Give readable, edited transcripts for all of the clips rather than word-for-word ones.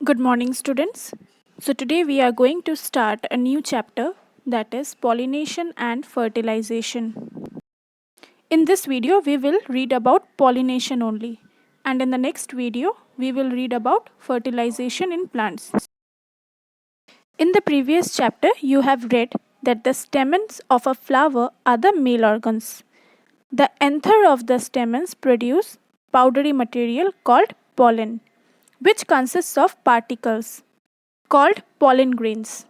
Good morning, students. So, today we are going to start a new chapter, that is pollination and fertilization. In this video, we will read about pollination only, and in the next video, we will read about fertilization in plants. In the previous chapter, you have read that the stamens of a flower are the male organs. The anther of the stamens produce powdery material called pollen, which consists of particles called pollen grains.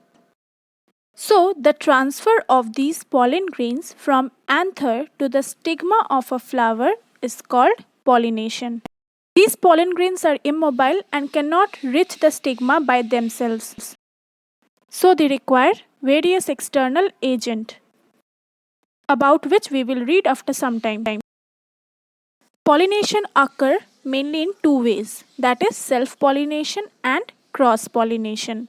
So, the transfer of these pollen grains from anther to the stigma of a flower is called pollination. These pollen grains are immobile and cannot reach the stigma by themselves. So, they require various external agent, about which we will read after some time. Pollination occur mainly in two ways, that is self-pollination and cross-pollination.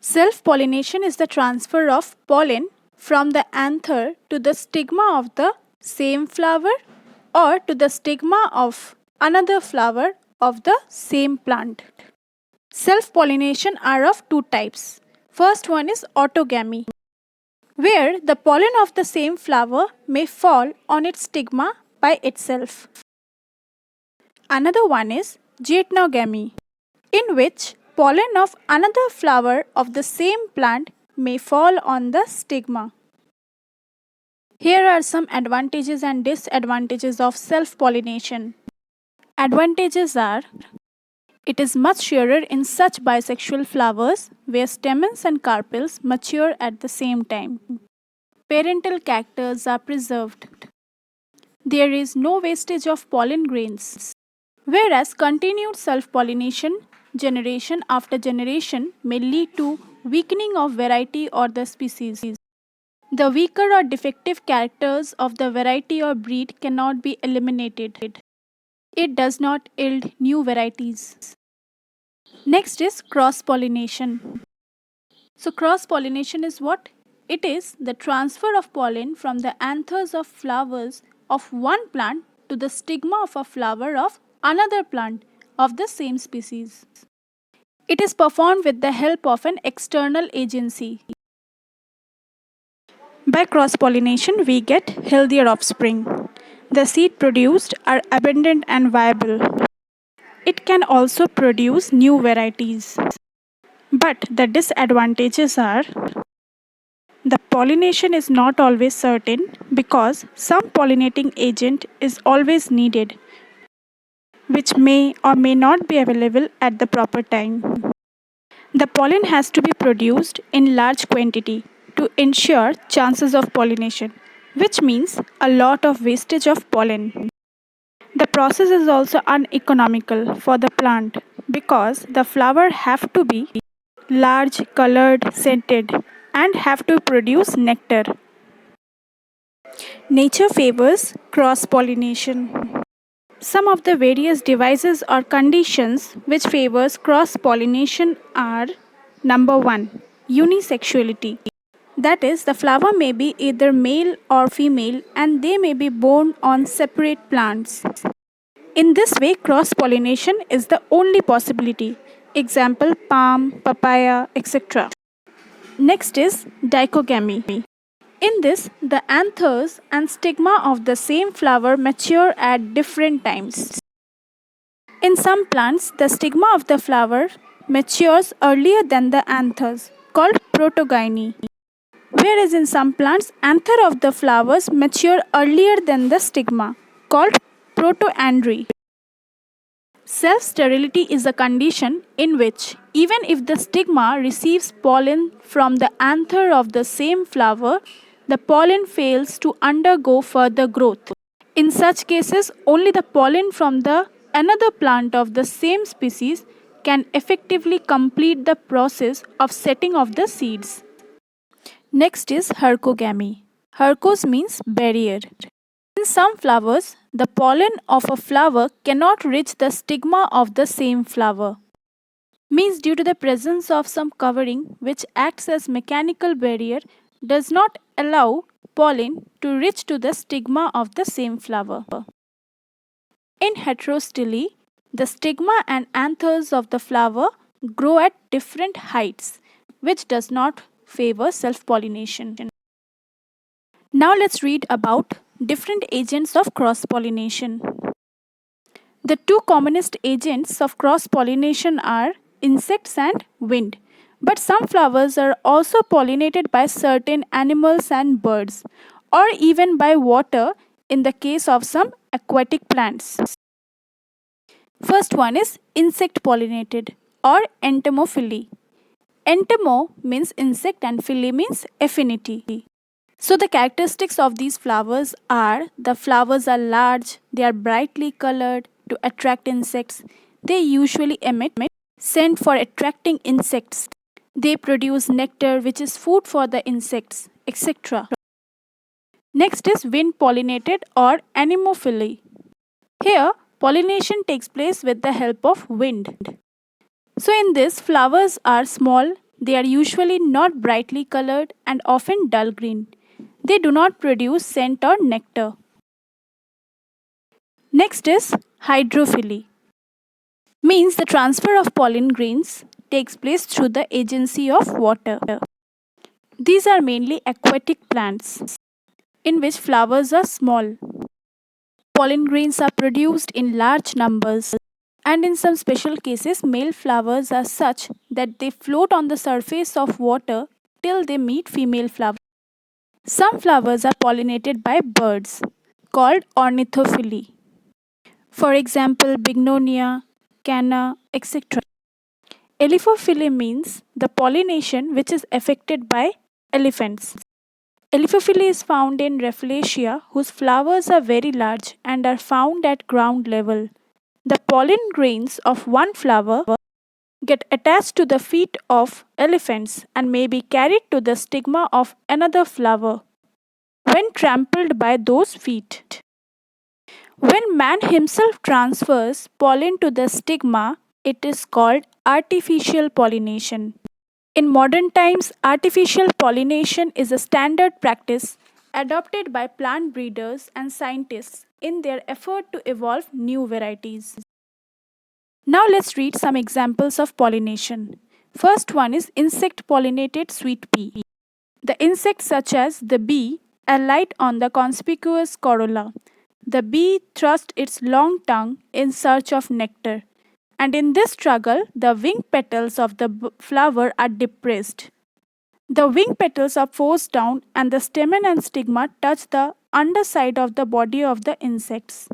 Self-pollination is the transfer of pollen from the anther to the stigma of the same flower or to the stigma of another flower of the same plant. Self-pollination are of two types. First one is autogamy, where the pollen of the same flower may fall on its stigma by itself. Another one is geitonogamy, in which pollen of another flower of the same plant may fall on the stigma. Here are some advantages and disadvantages of self-pollination. Advantages are: it is much surer in such bisexual flowers where stamens and carpels mature at the same time. Parental characters are preserved. There is no wastage of pollen grains. Whereas continued self-pollination, generation after generation, may lead to weakening of variety or the species. The weaker or defective characters of the variety or breed cannot be eliminated. It does not yield new varieties. Next is cross-pollination. So cross-pollination is what? It is the transfer of pollen from the anthers of flowers of one plant to the stigma of a flower of another plant of the same species. It is performed with the help of an external agency. By cross-pollination, we get healthier offspring. The seed produced are abundant and viable. It can also produce new varieties. But the disadvantages are: the pollination is not always certain because some pollinating agent is always needed, which may or may not be available at the proper time. The pollen has to be produced in large quantity to ensure chances of pollination, which means a lot of wastage of pollen. The process is also uneconomical for the plant because the flower have to be large, colored, scented, and have to produce nectar. Nature favors cross-pollination. Some of the various devices or conditions which favors cross-pollination are: number 1, unisexuality. That is, the flower may be either male or female and they may be born on separate plants. In this way, cross-pollination is the only possibility. Example, palm, papaya, etc. Next is dichogamy. In this, the anthers and stigma of the same flower mature at different times. In some plants, the stigma of the flower matures earlier than the anthers, called protogyny. Whereas in some plants, anther of the flowers mature earlier than the stigma, called protoandry. Self-sterility is a condition in which, even if the stigma receives pollen from the anther of the same flower, the pollen fails to undergo further growth. In such cases, only the pollen from the another plant of the same species can effectively complete the process of setting of the seeds. Next is hercogamy. Hercos means barrier. In some flowers, the pollen of a flower cannot reach the stigma of the same flower. Means due to the presence of some covering which acts as mechanical barrier does not allow pollen to reach to the stigma of the same flower. In heterostyle, The stigma and anthers of the flower grow at different heights, which does not favor self-pollination. Now let's read about different agents of cross-pollination. The two commonest agents of cross-pollination are insects and wind. But some flowers are also pollinated by certain animals and birds, or even by water in the case of some aquatic plants. First one is insect pollinated or entomophily. Entomo means insect and phily means affinity. So the characteristics of these flowers are the flowers are large, they are brightly colored to attract insects. They usually emit scent for attracting insects. They produce nectar which is food for the insects, etc. Next is wind pollinated or anemophily. Here pollination takes place with the help of wind. So in this flowers are small, they are usually not brightly colored and often dull green. They do not produce scent or nectar. Next is hydrophily. Means the transfer of pollen grains takes place through the agency of water. These are mainly aquatic plants in which flowers are small. Pollen grains are produced in large numbers, and in some special cases, male flowers are such that they float on the surface of water till they meet female flowers. Some flowers are pollinated by birds called ornithophily. For example, Bignonia, Canna, etc. Elephophily means the pollination which is affected by elephants. Elephophily is found in Rafflesia whose flowers are very large and are found at ground level. The pollen grains of one flower get attached to the feet of elephants and may be carried to the stigma of another flower when trampled by those feet. When man himself transfers pollen to the stigma, it is called artificial pollination. In modern times, artificial pollination is a standard practice adopted by plant breeders and scientists in their effort to evolve new varieties. Now let's read some examples of pollination. First one is insect pollinated sweet pea. The insects such as the bee alight on the conspicuous corolla. The bee thrusts its long tongue in search of nectar, and in this struggle, the wing petals of the flower are depressed. The wing petals are forced down, and the stamen and stigma touch the underside of the body of the insects.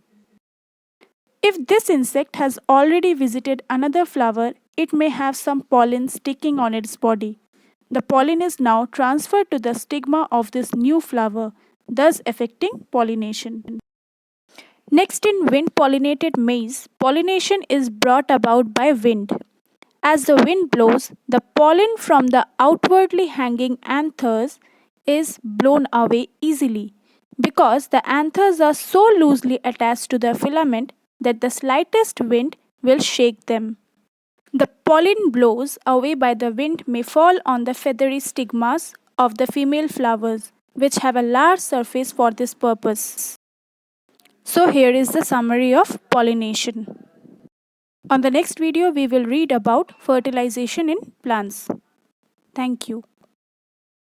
If this insect has already visited another flower, it may have some pollen sticking on its body. The pollen is now transferred to the stigma of this new flower, thus affecting pollination. Next, in wind pollinated maize, pollination is brought about by wind. As the wind blows, the pollen from the outwardly hanging anthers is blown away easily because the anthers are so loosely attached to the filament that the slightest wind will shake them. The pollen blows away by the wind may fall on the feathery stigmas of the female flowers, which have a large surface for this purpose. So here is the summary of pollination. On the next video, we will read about fertilization in plants. Thank you.